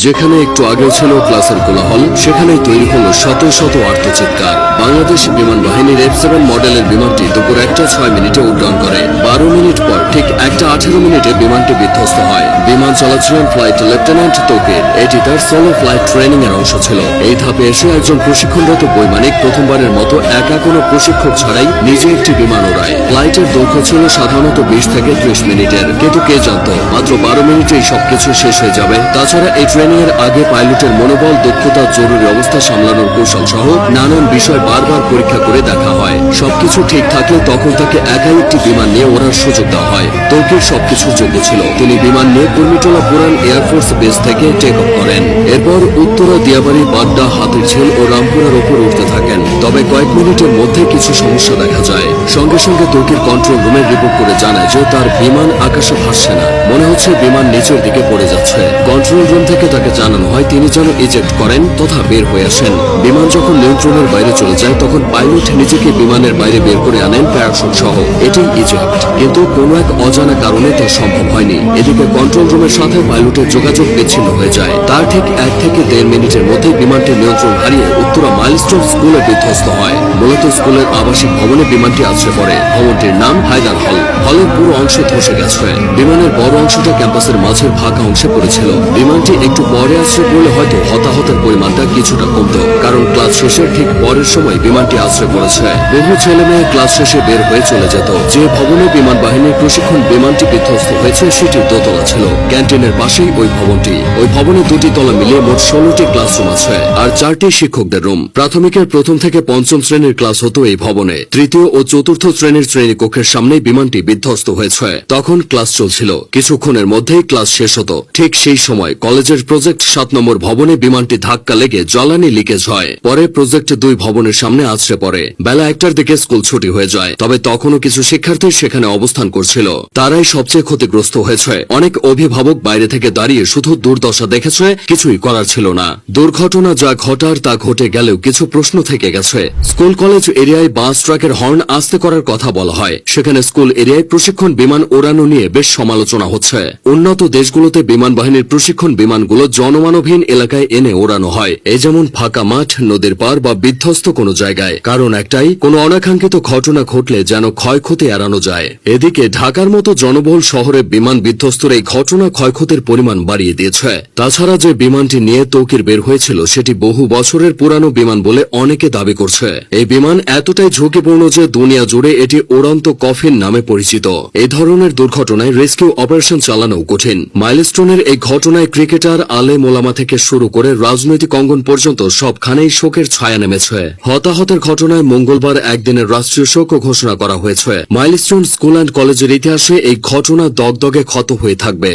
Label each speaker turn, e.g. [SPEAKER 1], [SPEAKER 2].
[SPEAKER 1] যেখানে একটু আগে ছিল ক্লাসের কোলাহল, সেখানেই তৈরি হলো শত শত আর্তচিৎকার। বাংলাদেশ বিমান বাহিনীর F7 মডেলের বিমানটি দুপুর 1:06 উড্ডয়ন করে। 12 মিনিট পর ঠিক 1:18 বিমানটি বিধ্বস্ত হয়। বিমান চালাচ্ছিলেন ফ্লাইট লেফটেন্যান্ট তৌকির। এটি তার সোলো ফ্লাইট ট্রেনিং এর অংশ ছিল। এই ধাপে এসে একজন প্রশিক্ষণরত বৈমানিক প্রথমবারের মতো একা কোনো প্রশিক্ষক ছাড়াই নিজে একটি বিমান ওড়ায়। ফ্লাইটের দৈর্ঘ্য ছিল সাধারণত 20 থেকে 30 মিনিটের, কিন্তু কে জানতো মাত্র 12 মিনিটেই সবকিছু শেষ হয়ে যাবে। তাছাড়া এই ট্রেনিং এর আগে পাইলটের মনোবল, দক্ষতা, জরুরি অবস্থা সামলানোর কৌশল সহ নানান বিষয় বারবার পরীক্ষা করে দেখা হয়। সবকিছু ঠিক থাকলে তখন তাকে একাই একটি বিমান নিয়ে ওড়ার সুযোগ দেওয়া হয়। তৌকির সবকিছুর যোগ্য ছিল। তিনি বিমান নিয়ে কুর্মিটোলা পুরান এয়ারফোর্স বেস থেকে টেক অফ করেন। এরপর উত্তরা, দিয়াবাড়ি, বাড্ডা, হাতিরঝিল ও রামপুরার উপর উঠতে থাকেন। তবে কয়েক মিনিটের মধ্যে কিছু সমস্যা দেখা যায়। সঙ্গে সঙ্গে তৌকির কন্ট্রোল রুমে রিপোর্ট করে জানায় যে তার বিমান আকাশে ভাসছে না, মনে হচ্ছে বিমান নিচের দিকে পড়ে যাচ্ছে। কন্ট্রোল রুম থেকে তাকে জানানো হয় তিনি যেন ইজেক্ট করেন তথা বের হয়ে আসেন। বিমান যখন নিয়ন্ত্রণের বাইরে চলে যায় তখন পাইলট নিজেকে বিমানের বাইরে বের করে আনেন প্যারাশুট সহ। এটি ইজেক্ট, কিন্তু কোনো এক অজানা কারণে তা সম্ভব হয়নি। এদিকে কন্ট্রোল রুমের সাথে পাইলটের যোগাযোগ বিচ্ছিন্ন হয়ে যায়। তার ঠিক 1 থেকে 1.5 মিনিটের মধ্যে বিমানটি নিয়ন্ত্রণ হারিয়ে উত্তরা মাইলস্টোন স্কুলে বিধ্বস্ত হয়। মূলত স্কুলের আবাসিক ভবনে বিমানটি আছড়ে পড়ে। ভবনটির নাম হায়দার হল। হলের পুরো অংশ ধসে গেছে। বিমানের বড় অংশটা ক্যাম্পাসের মাঝের ফাঁকা অংশে পড়েছিল। বিমানটি একটু পরে আছড়ে পড়লে হয়তো হতাহতের পরিমাণটা কিছুটা কমত, কারণ ক্লাস শেষের ঠিক পরের সময় বিমানটি আছড়ে পড়েছে। বহু ছেলে মেয়ে ক্লাস শেষে বের হয়ে চলে যেত। যে ভবনে বিমান বাহিনীর প্রশিক্ষণ বিমানটি বিধ্বস্ত হয়েছে সেটি দোতলা ছিল। ক্যান্টিনের পাশেই ওই ভবনটি। ওই ভবনে 2টি তলা মিলিয়ে মোট 16টি ক্লাসরুম আছে আর 4টি শিক্ষকদের রুম। প্রাথমিকের 1ম থেকে 5ম শ্রেণীর ক্লাস হতো এই ভবনে। 3য় ও 4র্থ শ্রেণীর শ্রেণীকক্ষের সামনেই বিমানটি বিধ্বস্ত হয়েছে। তখন ক্লাস চলছিল। কিছুক্ষণের মধ্যেই ক্লাস শেষ হতো। ঠিক সেই সময় কলেজের প্রজেক্ট 7 নম্বর ভবনে বিমানটি ধাক্কা লেগে জ্বালানি লিকেজ হয়। পরে প্রজেক্ট 2 ভবনের সামনে আছড়ে পড়ে। বেলা 1টার দিকে স্কুল ছুটি হয়ে যায়। তবে তখনও কিছু শিক্ষার্থী সেখানে অবস্থান করছিল। তারাই সবচেয়ে ক্ষতিগ্রস্ত হয়েছে। অনেক অভিভাবক বাইরে থেকে দাঁড়িয়ে শুধু দুর্দশা দেখেছে, কিছুই করার ছিল না। দুর্ঘটনা যা ঘটার তা ঘটে গেলেও কিছু প্রশ্ন থেকে গেছে। স্কুল কলেজ এরিয়ায় বাস ট্রাকের হর্ন আস্তে করার কথা বলা হয়। সেখানে স্কুল এরিয়ায় প্রশিক্ষণ বিমান ওড়ানো নিয়ে বেশ সমালোচনা হচ্ছে। উন্নত দেশগুলোতে বিমান বাহিনীর প্রশিক্ষণ বিমানগুলো জনমানবহীন এলাকায় এনে ওড়ানো হয়, এই যেমন ফাঁকা মাঠ, নদীর পার বা বিধ্বস্ত কোনো জায়গায়। কারণ একটাই, কোনো অনাকাঙ্ক্ষিত ঘটনা ঘটলে যেন ক্ষয়ক্ষতি এড়ানো যায়। এদিকে ঢাকার মতো জনবহুল শহরে বিমান বিধ্বস্তের এই ঘটনা ক্ষয়ক্ষতির পরিমাণ বাড়িয়ে দিয়েছে। তাছাড়া যে বিমানটি নিয়ে তৌকির বের হয়েছিল সেটি বহু বছরের পুরানো বিমান বলে অনেকে দাবি করছে। এই বিমান এতটাই ঝুঁকিপূর্ণ যে দুনিয়া জুড়ে এটি উড়ন্ত কফিন নামে পরিচিত। এই ধরনের দুর্ঘটনায় রেস্কিউ অপারেশন চালানো কঠিন। মাইলস্টোনের এই ঘটনায় ক্রিকেটার, আলেম ওলামা থেকে শুরু করে রাজনৈতিক অঙ্গন পর্যন্ত সবখানেই শোকের ছায়া নেমেছে। হতাহতের ঘটনায় মঙ্গলবার একদিনের রাষ্ট্রীয় শোক ঘোষণা করা হয়েছে। মাইলস্টোন স্কুল অ্যান্ড কলেজের ইতিহাসে এই ঘটনা দগদগে ক্ষত হয়ে থাকবে।